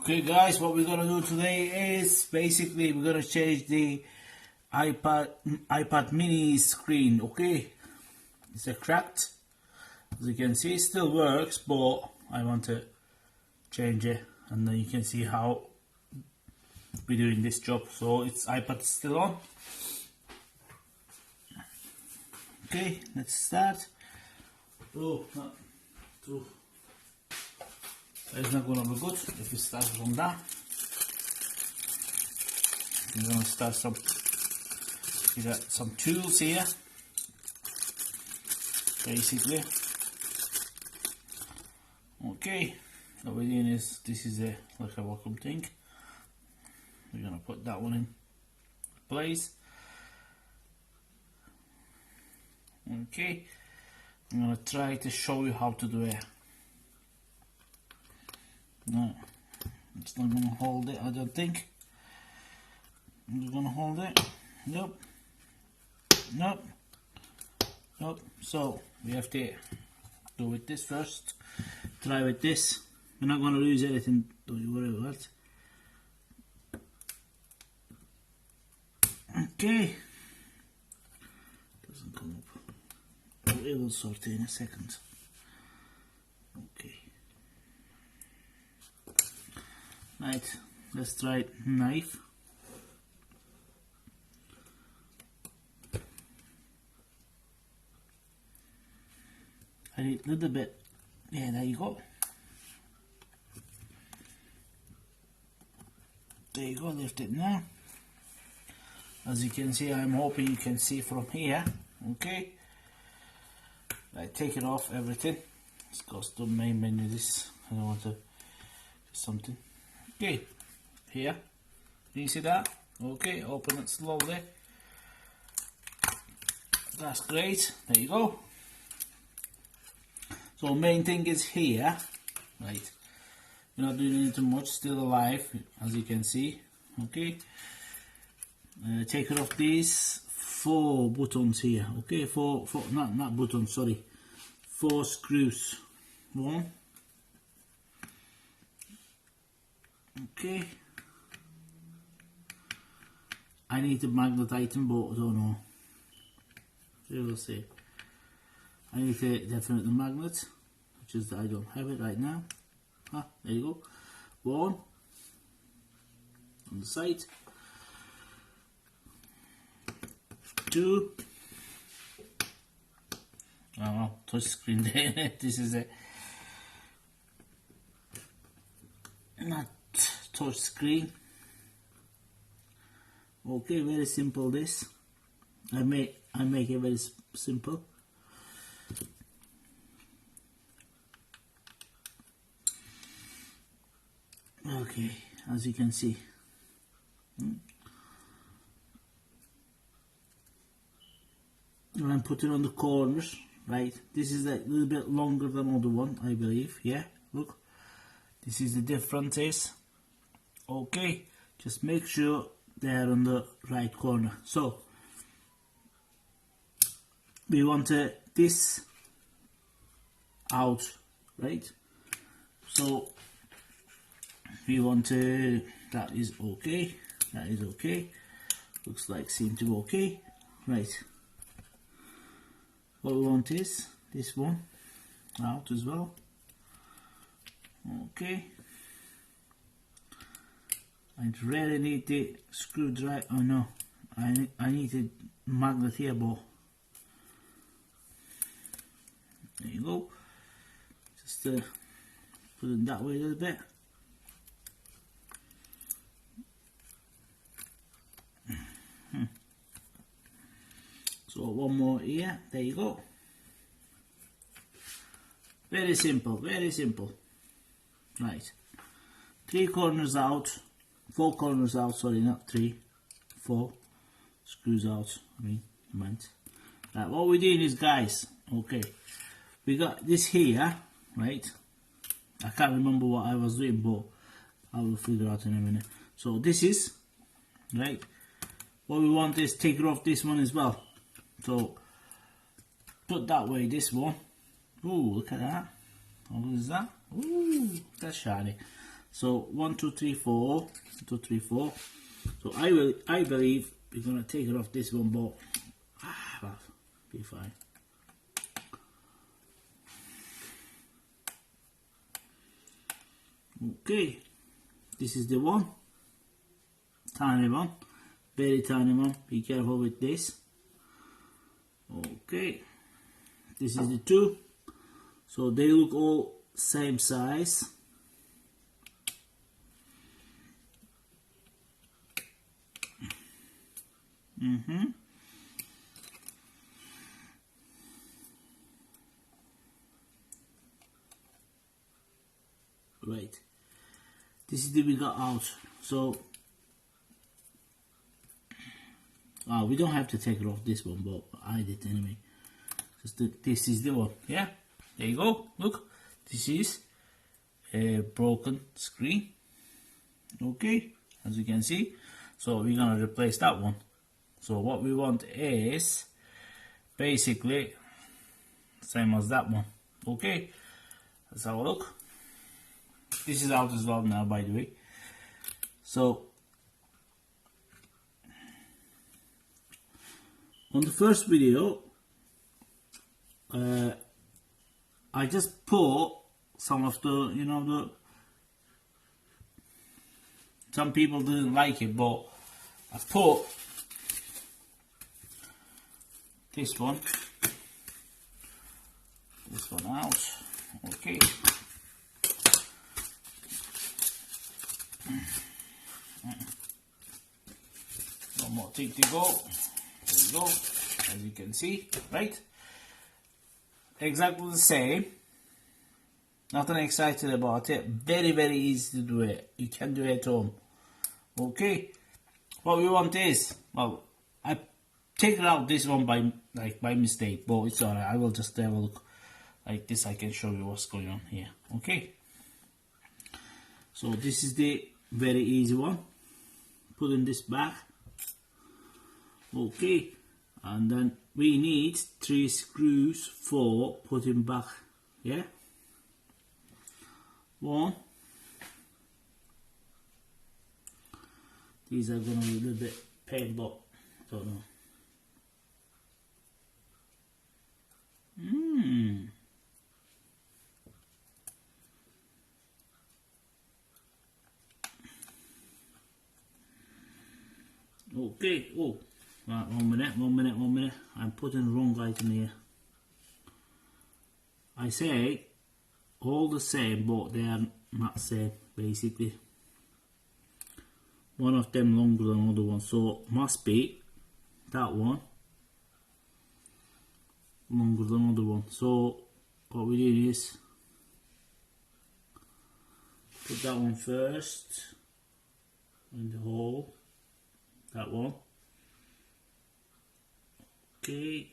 Okay guys, what we're gonna do today is basically we're gonna change the iPad mini screen. Okay, it's a cracked, as you can see. It still works, but I want to change it, and then you can see how we're doing this job. So it's iPad still on. Okay, let's start. Oh, no, true. It's not going to be good if we start from that. We're going to start we got some tools here, basically. Okay, what we're doing is, this is like a vacuum thing. We're going to put that one in place. Okay, I'm going to try to show you how to do it. No, it's not gonna hold it, I don't think. It's gonna hold it. Nope. Nope. Nope. So we have to do with this first. Try with this. We're not gonna lose anything, don't you worry about it. Okay. Doesn't come up. It will sort it in a second. Okay. Right, let's try knife. I need a little bit. Yeah, there you go. There you go, lift it now. As you can see, I'm hoping you can see from here. Okay. I take it off everything. It's got the main menu. This I don't want to do something. Okay, here, do you see that? Okay, open it slowly. That's great, there you go. So main thing is here, right? You're not doing anything much, still alive, as you can see. Okay, take it off these 4 buttons here. Okay, four not buttons, sorry, 4 screws. 1. Okay, I need a magnet item, but I don't know. We'll see. I need a definite magnet, which is that I don't have it right now. Ah, there you go. 1 on the side. 2. Oh, touch screen there. This is a not touch screen. Okay, very simple. This I make it very simple. Okay, as you can see. And I'm putting on the corners, right? This is a little bit longer than the other one, I believe. Yeah, look, this is the difference. Okay, just make sure they're on the right corner. So we want this out, right? So we want that is okay, that is okay, looks like seem to be okay, right? What we want is this one out as well. Okay, I really need the screwdriver. Oh no, I need a magnet here, but there you go. Just put it that way a little bit. So one more here. There you go. Very simple. Very simple. Right. 3 corners out. 4 corners out, sorry, not 3, 4 screws out, I meant. Right, what we're doing is, guys, okay, we got this here, right? I can't remember what I was doing, but I will figure out in a minute. So this is, right, what we want is take off this one as well. So put that way, this one. Ooh, look at that. How good is that? Ooh, that's shiny. So 1, 2, 3, 4, 1, 2, 3, 4. So I believe we're gonna take it off this one, but well, be fine. Okay, this is the one, tiny one, very tiny one. Be careful with this. Okay, this is the two. So they look all same size. Right, this is the we got out. So we don't have to take it off this one, but I did anyway. This is the one. Yeah, there you go. Look, this is a broken screen. Okay, as you can see. So we're gonna replace that one. So what we want is basically same as that one. Okay, let's have a look. This is out as well now, by the way. So on the first video, I just put some of the, some people didn't like it, but I put this one out. Okay. One more thing to go. There we go. As you can see, right? Exactly the same. Nothing excited about it. Very, very easy to do it. You can do it at home. Okay. What we want is, well, I take out this one by mistake, but it's alright. I will just have a look like this. I can show you what's going on here. Okay. So this is the very easy one. Putting this back. Okay. And then we need 3 screws for putting back. Yeah. 1. These are gonna be a little bit pain, but don't know. Okay. Oh, right, 1 minute. I'm putting the wrong item here. I say all the same, but they are not same basically. One of them longer than the other one, so must be that one longer than the other one. So what we do is put that one first in the hole. That one. Okay.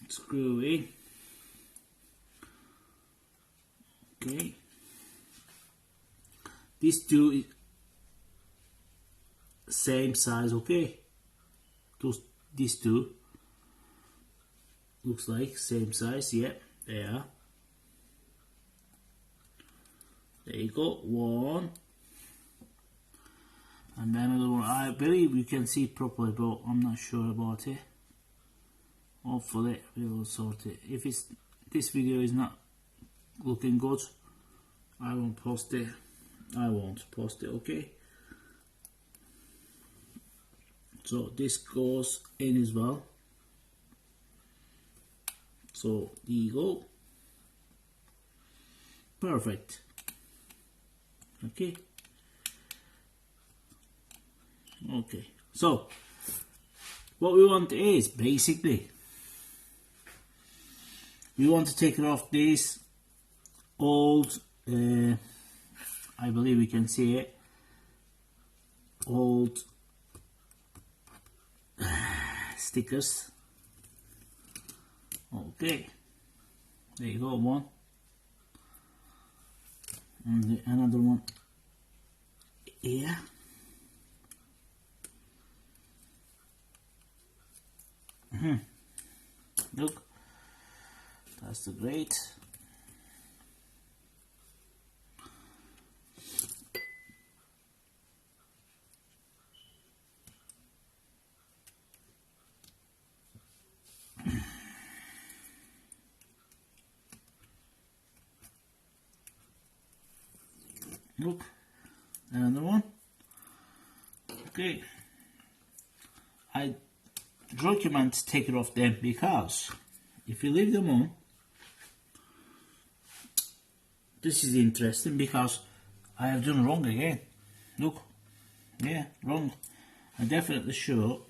Screw in. Okay. These two is same size, okay? These two looks like same size, yeah, they are. There you go, one. And then another one. I believe you can see properly, but I'm not sure about it. Hopefully we will sort it. If this video is not looking good, I won't post it. Okay? So this goes in as well. So there you go. Perfect. Okay. Okay. So what we want is basically we want to take it off this old I believe we can see it, old stickers. Okay, there you go, one, and another one here. Look, that's the great. Look, another one. Okay, I recommend take it off them, because if you leave them on, this is interesting, because I have done wrong again. Look, yeah, wrong. I definitely should.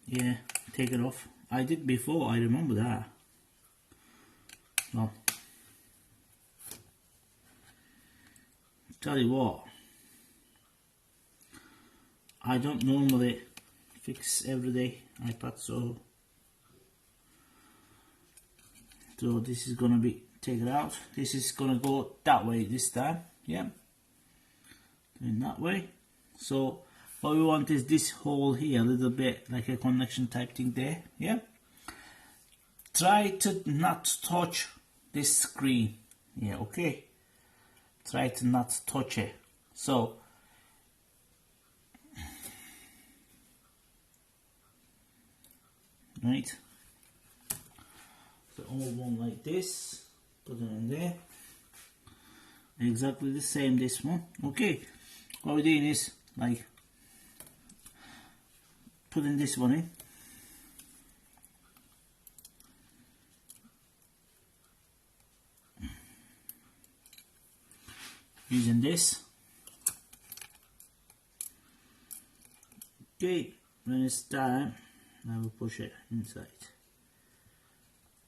Yeah, take it off. I did before, I remember that. Well, tell you what, I don't normally fix everyday iPad, so this is gonna be taken out. This is gonna go that way this time. Yeah, in that way. So what we want is this hole here, a little bit like a connection type thing there. Yeah, try to not touch this screen. Yeah, okay, try to not touch it. So right, the old one like this, put it in there, exactly the same this one. Okay, what we're doing is like putting this one in, using this. Okay, when it's time, I will push it inside.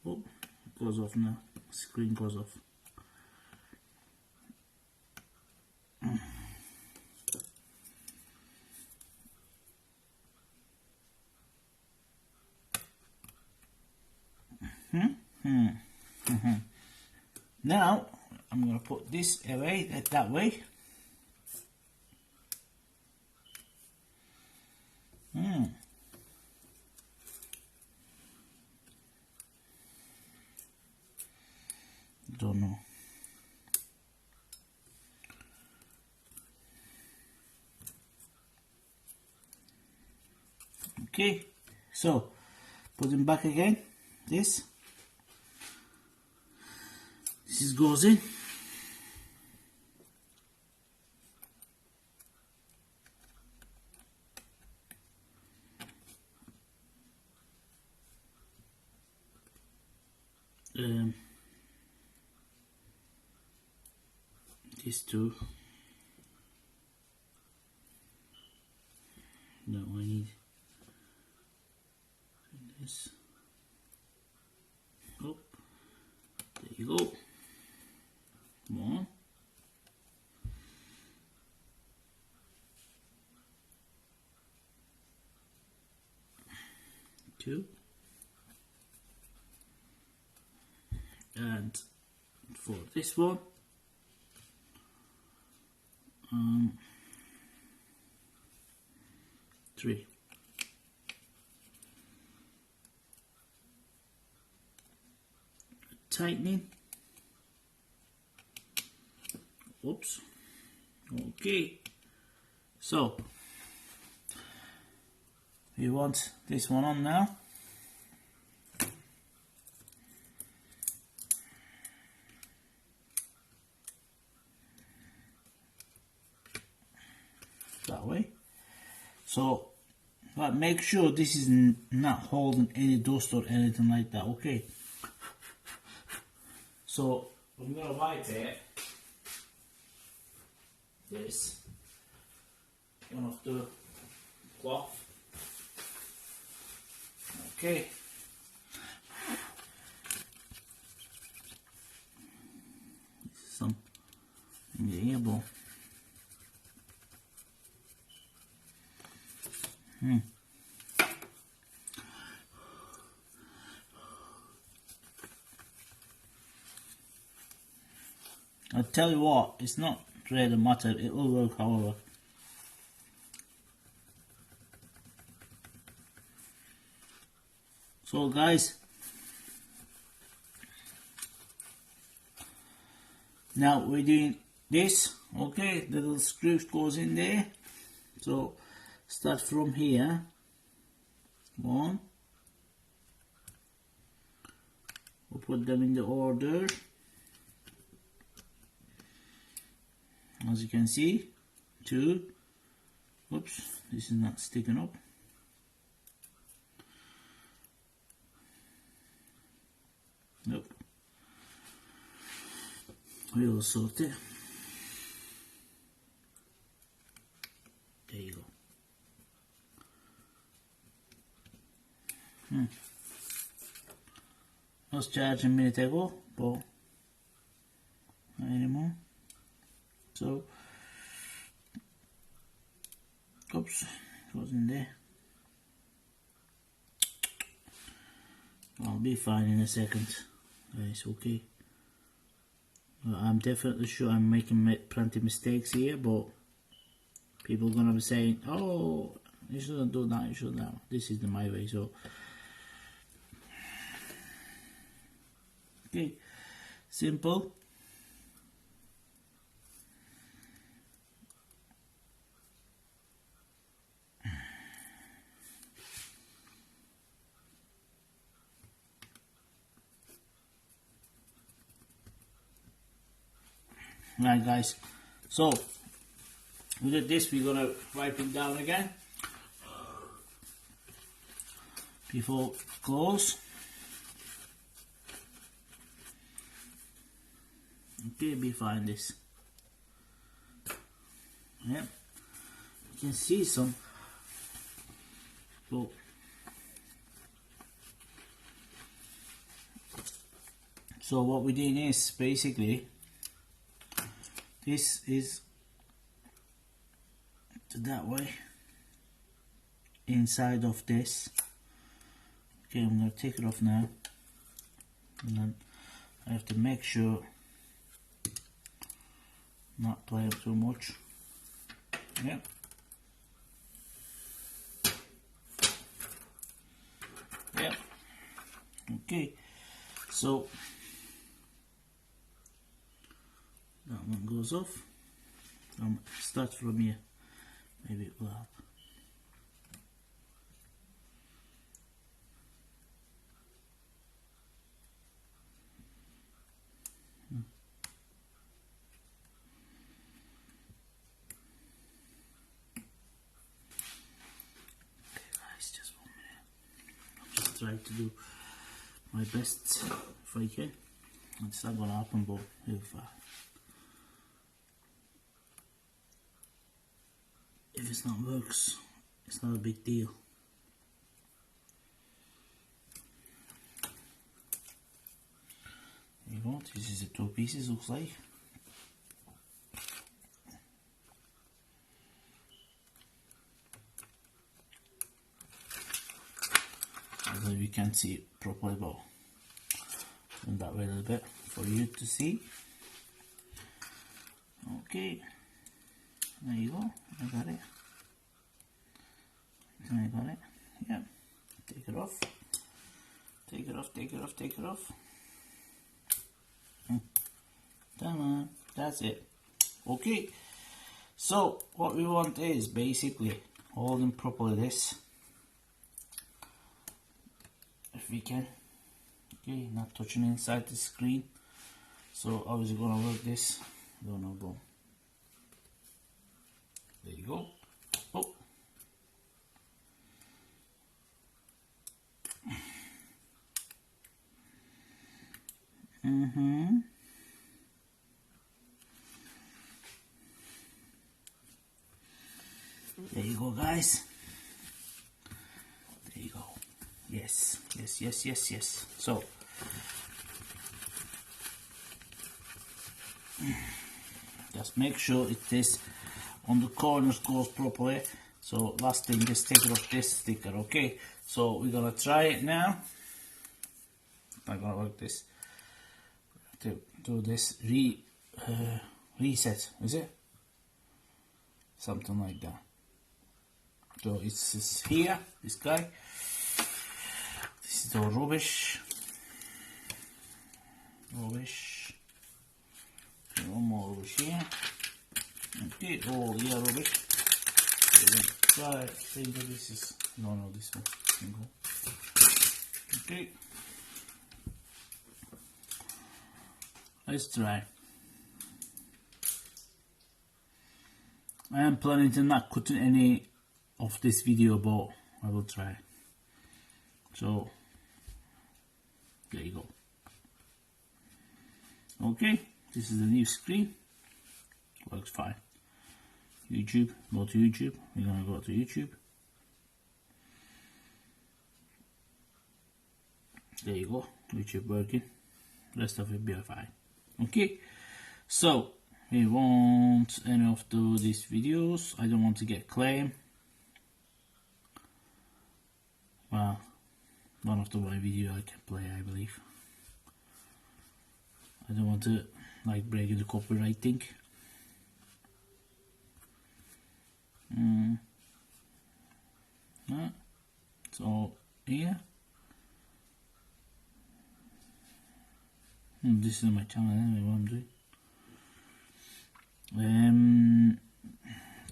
Oh, it goes off now, screen goes off. Now I'm going to put this away that way. Don't know. Okay, so put them back again. This goes in. These two. No, I need this. Oh, there you go. One. Two. And for this one, three. Tightening. Oops. Okay. So we want this one on now. That way. So, but make sure this is not holding any dust or anything like that. Okay. So I'm gonna wipe it. This one of the cloth. Okay. This is some in the earball. I tell you what, it's not really matter, it will work however. So guys, now we're doing this. Okay, the little screw goes in there. So start from here. One. We'll put them in the order. as you can see, 2. Oops, this is not sticking up. Nope. We'll sort it. There you go. Was charged a minute ago, but not anymore. So, oops, it wasn't there. I'll be fine in a second. It's okay. I'm definitely sure I'm making plenty of mistakes here, but people are gonna be saying, "Oh, you shouldn't do that. You should do that." This is my way, so okay, simple. Right, guys, so with this we're gonna wipe it down again before close. Okay, be fine this. Yeah, you can see some. So what we did is basically this is that way inside of this. Okay, I'm gonna take it off now, and then I have to make sure not play up too much. Yeah. Yeah. Okay. So that one goes off. Start from here. Maybe it will help. Try to do my best if I can. It's not gonna happen, but if it's not works, it's not a big deal. There you go. This is the 2 pieces. Looks like. Although we can't see it properly, but turn that way a little bit for you to see. Okay, there you go. I got it. I got it. Yeah. Take it off. Take it off. Take it off. Take it off. Come on. That's it. Okay. So what we want is basically holding properly this. If we can. Okay, not touching inside the screen. So how is it gonna work this? Don't know, but there you go. Oh. There you go, guys. There you go. Yes, yes, yes, yes, yes. So just make sure it is on the corners goes properly. So last thing, just take it off this sticker. Okay, so we're gonna try it now. I'm gonna work this to do this reset, is it? Something like that. So it's here, this guy. This is all rubbish. Rubbish. Okay, one more rubbish here. Okay, oh yeah, rubbish. Try. I think that this is no, this one can go. Okay. Let's try. I am planning to not cut any of this video, but I will try. So there you go. Okay, this is the new screen. Works fine. YouTube, go to YouTube. We're gonna go to YouTube. There you go. YouTube working. Rest of it be fine. Okay, so we won't any of these videos. I don't want to get claim. Well, one of my video I can play, I believe. I don't want to like break the copyright thing. So here, this is my channel anyway, what I'm doing.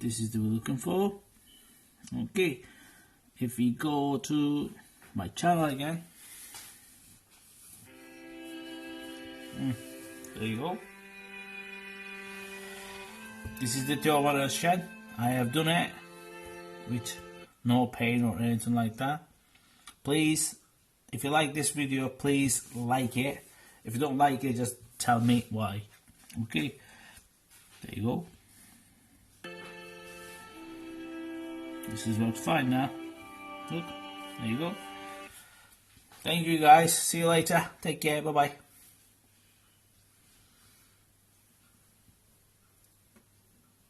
This is the we're looking for. Okay, if we go to my channel again, there you go. This is the tutorial shed. I have done it with no pain or anything like that. Please, if you like this video, please like it. If you don't like it, just tell me why. Okay, there you go. This is works fine now. Look, there you go. Thank you guys. See you later. Take care. Bye bye.